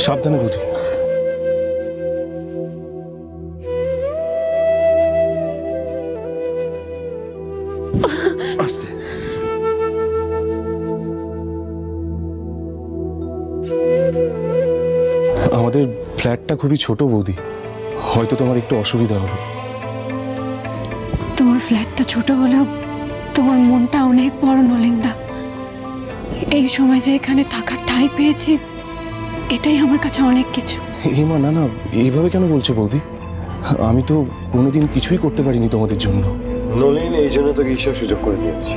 সাবধানে বৌদি। আস্তে। আমাদের ফ্ল্যাটটা খুবই ছোট বৌদি, হয়তো তোমার একটু অসুবিধা হবে। তোমার ফ্ল্যাটটা ছোট হলেও তোমার মনটা অনেক বড় নলিন্দা। এই সময় যে এখানে থাকার ঠাঁই পেয়েছি, এটাই আমার কাছে অনেক কিছু। হেমা, না না, এইভাবে কেন বলছো বৌদি? আমি তো কোনোদিন কিছুই করতে পারিনি তোমাদের জন্য। নলিন, এই জন্য তোকে ঈশ্বর সুযোগ করে দিয়েছি।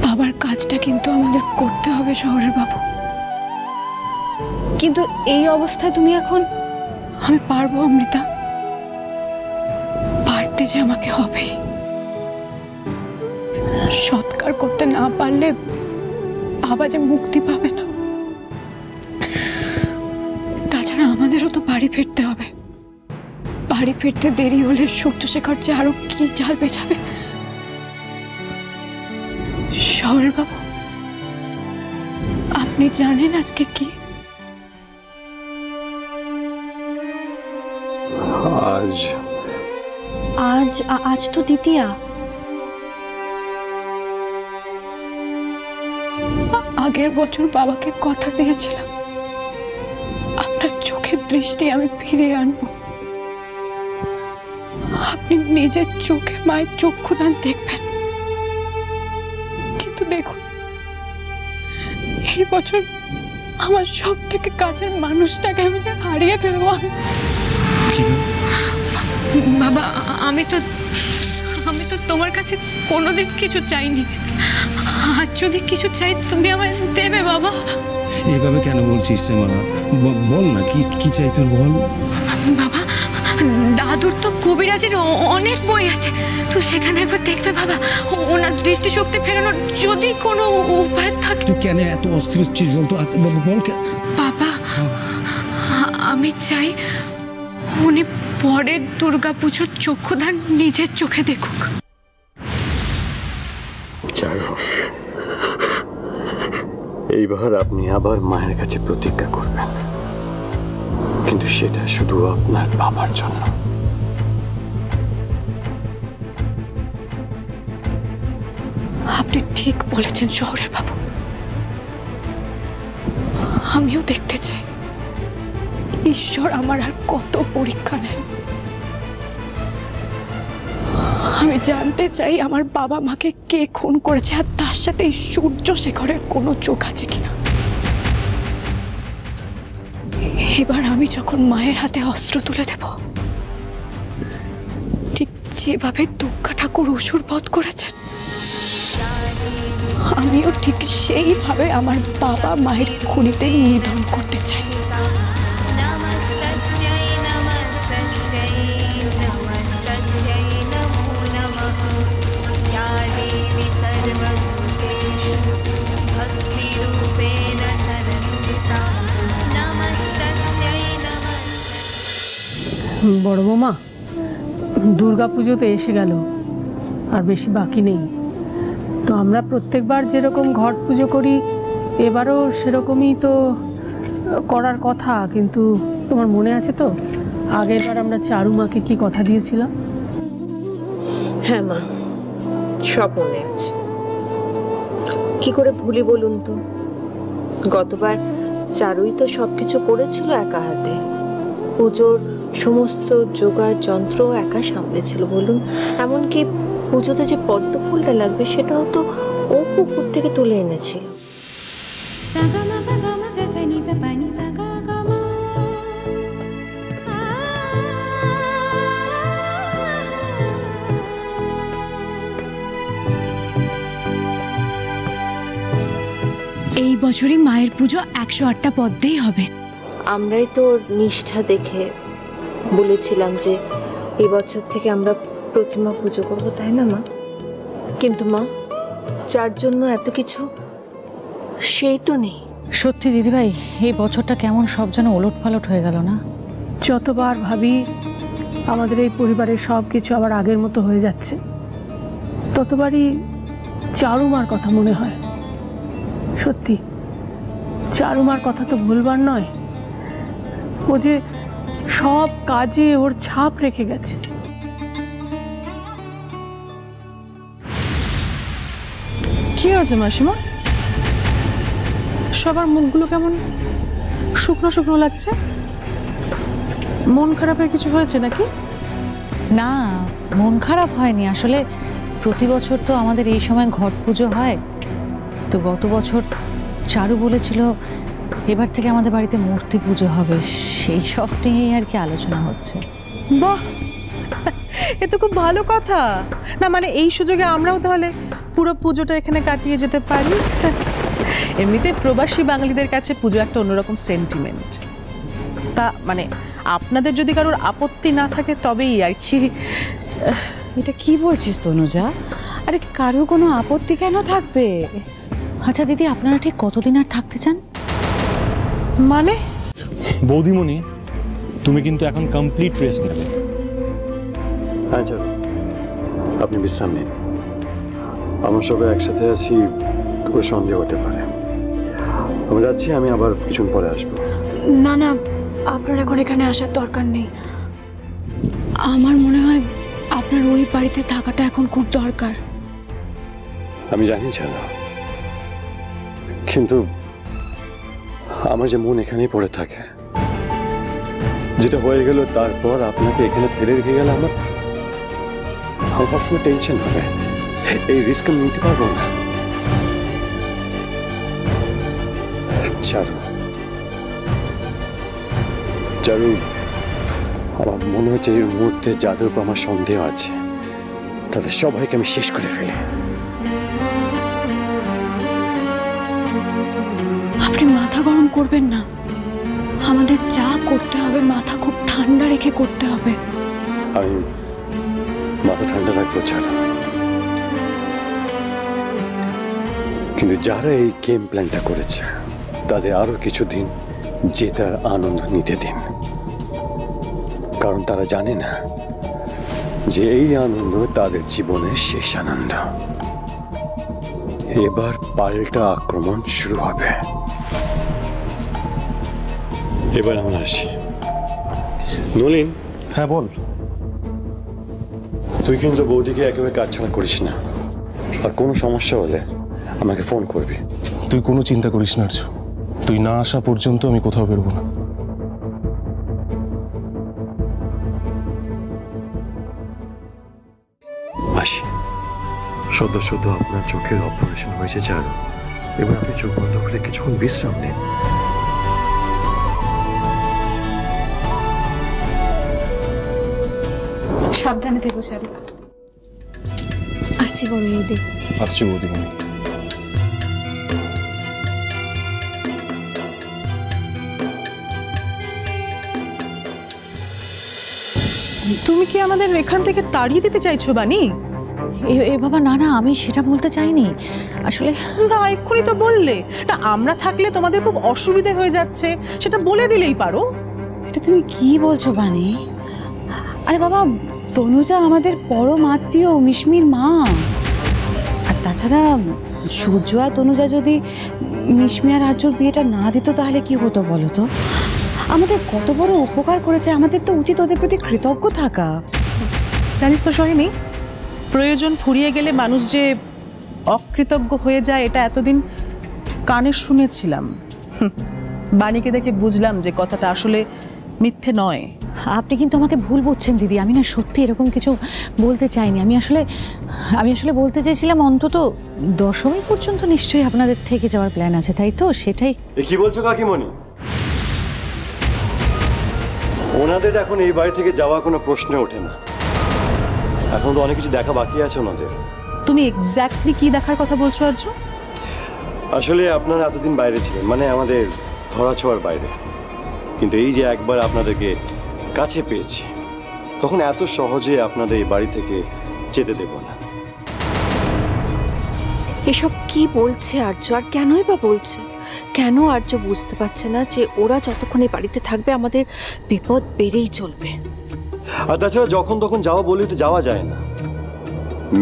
বাবার কাজটা কিন্তু আমাদের করতে হবে শহরের বাবু। কিন্তু এই অবস্থায় তুমি এখন। আমি পারবো অমৃতা, পারতে যে আমাকে হবে। সৎকার করতে না পারলে বাবা যে মুক্তি পাবে না। তাছাড়া আমাদেরও তো বাড়ি ফিরতে হবে। বাড়ি ফিরতে দেরি হলে সূর্যশেখর যে আরো কি জাল বেছাবে। শহরের বাবু, আপনি জানেন আজকে কি? আজ তো দ্বিতীয়া। আগের বছর বাবাকে কথা দিয়েছিলাম, আপনার চোখের দৃষ্টি আমি ফিরিয়ে আনবো। আপনি নিজের চোখে মায়ের চক্ষুদান দেখবেন। কিন্তু দেখুন, এই বছর আমার সব থেকে কাছের মানুষটাকে আমি যে হারিয়ে ফেলবো। বাবা, আমি তো তোমার কাছে কোনোদিন কিছু চাইনি। আজ যদি কিছু চাই তুমি আমায় দেবে বাবা। এইভাবে কেন বলছিস রে মা? বল না, কি চাই তোর, বল। বাবা, দাদুর তো কবিরাজের অনেক বই আছে, তো সেখানে একবার দেখবে বাবা। ওনার দৃষ্টিশক্তি ফেরানোর যদি কোনো উপায় থাকে। তুই কেন এত অস্থির হচ্ছিস বলতো? বল বাবা, আমি চাই উনি পরের দুর্গাপুজোর চক্ষুদান নিজের চোখে দেখুক। এইবার আপনি আবার মায়ের কাছে প্রতিজ্ঞা করবেন, কিন্তু সেটা শুধু আপনার বাবার জন্য। আপনি ঠিক বলেছেন শহরের বাবু। আমিও দেখতে চাই ঈশ্বর আমার আর কত পরীক্ষা নেন। আমি জানতে চাই আমার বাবা মাকে কে খুন করেছে, আর তার সাথে এই সূর্যশেখরের কোনো চোখ আছে কিনা। এবার আমি যখন মায়ের হাতে অস্ত্র তুলে দেব, ঠিক যেভাবে দুর্গা ঠাকুর অসুর বধ করেছেন, আমিও ঠিক সেইভাবে আমার বাবা মায়ের খুনিতে নিধন করতে চাই। বড় বৌমা, দুর্গাপুজো তো এসে গেল, আর বেশি বাকি নেই। তো আমরা প্রত্যেকবার যেরকম ঘট পুজো করি, এবারও সেরকমই তো করার কথা। কিন্তু তোমার মনে আছে তো আগেরবার আমরা চারু মাকে কি কথা দিয়েছিলাম? হ্যাঁ মা, সব মনে আছে। কি করে ভুলি বলুন তো? গতবার চারুই তো সবকিছু করেছিল একা হাতে। পুজোর সমস্ত জোগাড় যন্ত্র একা সামলেছিল বলুন। এমনকি পুজোতে যে পদ্ম ফুলটা লাগবে সেটাও তো ও পুকুর থেকে তুলে এনেছিল। এই বছরই মায়ের পুজো 108টা পদ্মেই হবে। আমরাই তো নিষ্ঠা দেখে বলেছিলাম যে এই বছর থেকে আমরা প্রতিমা পুজো করবো, তাই না মা? কিন্তু মা, যার জন্য এত কিছু, সেই তো নেই। সত্যি দিদিভাই, এই বছরটা কেমন সব যেন ওলট পালট হয়ে গেল না? যতবার ভাবি আমাদের এই পরিবারের সব কিছু আবার আগের মতো হয়ে যাচ্ছে, ততবারই চারু মার কথা মনে হয়। সত্যি চারুমার কথা তো ভুলবার নয়। ও যে সব কাজে ওর ছাপ রেখে গেছে। কি হয়েছে মাসিমা? সবার মুখগুলো কেমন শুকনো শুকনো লাগছে? মন খারাপের কিছু হয়েছে নাকি? না, মন খারাপ হয়নি। আসলে প্রতি বছর তো আমাদের এই সময় ঘট পুজো হয়, তো গত বছর চারু বলেছিল এবার থেকে আমাদের বাড়িতে মূর্তি পুজো হবে, সেই সব নিয়েই আর কি আলোচনা হচ্ছে। বাহ, এ তো খুব ভালো কথা। না মানে এই সুযোগে আমরাও তাহলে পুরো পুজোটা এখানে কাটিয়ে যেতে পারি। এমনিতে প্রবাসী বাঙালিদের কাছে পুজো একটা অন্যরকম সেন্টিমেন্ট। তা মানে আপনাদের যদি কারোর আপত্তি না থাকে তবেই আর কি। এটা কি বলছিস তনুজা? আরে কারোর কোনো আপত্তি কেন থাকবে? আচ্ছা দিদি, আপনারা ঠিক কতদিন আর থাকতে চান? মানে বৌদিমণি, তুমি কিন্তু এখন কমপ্লিট রেস্ট নেবে। আচ্ছা, আপনি বিশ্রাম নিন। আমরা সবাই একসাথে আছি, ওর সন্দেহ হতে পারে। আমি যাচ্ছি, আমি আবার কিছুক্ষণ পরে আসবো। না না, আপনার এখন এখানে আসার দরকার নেই। আমার মনে হয় আপনার ওই বাড়িতে থাকাটা এখন খুব দরকার। আমি জানি জানো, কিন্তু আমার যে মন এখানেই পড়ে থাকে। যেটা হয়ে গেল তারপর আপনাকে এখানে ফেলে রেখে গেলে আমার সবসময় টেনশন হবে। এই রিস্ক আমি নিতে পারবো না। চারু, চারু, আমার মনে হচ্ছে এই মুহূর্তে যাদের উপর আমার সন্দেহ আছে তাদের সবাইকে আমি শেষ করে ফেলি। আপনি মাথা গরম করবেন না। আমাদের যা করতে হবে মাথা খুব ঠান্ডা রেখে করতে হবে। আমি মাথা ঠান্ডা রাখবো চারু, কিন্তু যারা এই গেম প্ল্যানটা করেছে তাদের আরো কিছুদিন জেতার আনন্দ নিতে দিন, কারণ তারা জানে না যে এই আনন্দ তাদের জীবনের শেষ আনন্দ। এবার পাল্টা আক্রমণ শুরু হবে। এবার আমরা আসি। নলিন। হ্যাঁ বল। তুই কিন্তু বৌদিকে একেবারে কাজ ছাড়া করিস না, আর কোনো সমস্যা হলে আমাকে ফোন করবি। তুই কোনো চিন্তা করিস না আর্য, তুই না আসা পর্যন্ত আমি কোথাও বেরোবো না। আসি। সদ্য সদ্য আপনার চোখের অপারেশন হয়েছে চারু, এবার আপনি চোখ বন্ধ করে কিছুক্ষণ বিশ্রাম নিন। সাবধানে থেকো চারু। আসছি বড় দিদি। আসছি বৌদিমণি। তুমি কি আমাদের এখান থেকে তাড়িয়ে দিতে চাইছো বানি? এ বাবা, না না, আমি সেটা বলতে চাইনি আসলে। না এক্ষুনি তো বললে না, আমরা থাকলে তোমাদের খুব অসুবিধে হয়ে যাচ্ছে, সেটা বলে দিলেই পারো। এটা তুমি কি বলছো বানি? আরে বাবা, তনুজা আমাদের পরম আত্মীয়, মিশমির মা। আর তাছাড়া সূর্য আর তনুজা যদি মিশমি আর আর্যর বিয়েটা না দিত তাহলে কি হতো বলো তো? আমাদের কত বড় উপকার করেছে, আমাদের তো উচিত ওদের প্রতি কৃতজ্ঞ থাকা। জানিস তো সোহিনী, প্রয়োজন ফুরিয়ে গেলে মানুষ যে অকৃতজ্ঞ হয়ে যায় এটা এতদিন কানে শুনেছিলাম। বাণীকে দেখে বুঝলাম যে কথাটা আসলে মিথ্যে নয়। আপনি কিন্তু আমাকে ভুল বুঝছেন দিদি, আমি না সত্যি এরকম কিছু বলতে চাইনি। আমি আসলে বলতে চাইছিলাম অন্তত দশমী পর্যন্ত নিশ্চয়ই আপনাদের থেকে যাওয়ার প্ল্যান আছে, তাই তো? সেটাই। কি বলছো কাকিমণি? ওনাদের এখন এই বাড়ি থেকে যাওয়া কোনো প্রশ্ন ওঠে না। এখন তো অনেক কিছু দেখা বাকি আছে ওনাদের। তুমি এক্স্যাক্টলি কি দেখার কথা বলছো আর্য? আসলে আপনারা এতদিন বাইরে ছিলেন, মানে আমাদের ধরাছোঁয়ার বাইরে, কিন্তু এই যে একবার আপনাদেরকে কাছে পেয়েছি, তখন এত সহজে আপনাদের এই বাড়ি থেকে যেতে দেব না। এসব কি বলছে আর্য, আর কেনই বা বলছে? কেন আর্য বুঝতে পারছে না যে ওরা যতক্ষণ এই বাড়িতে থাকবে আমাদের বিপদ বেড়েই চলবে? আর তাছাড়া যখন তখন যাওয়া বলে তো যাওয়া যায় না,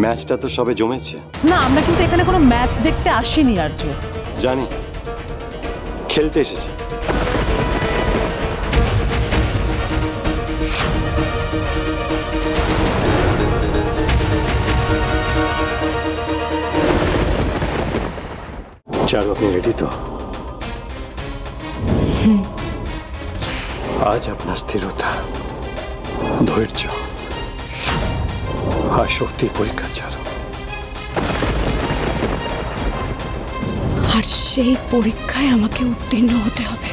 ম্যাচটা তো সবে জমেছে। না, আমরা কিন্তু এখানে কোনো ম্যাচ দেখতে আসিনি আর্য। জানি খেলতে এসেছি। চারু, আপনি রেডি তো? আজ আপনার স্থিরতা, ধৈর্য আর শক্তির পরীক্ষা চারু। আর সেই পরীক্ষায় আমাকে উত্তীর্ণ হতে হবে।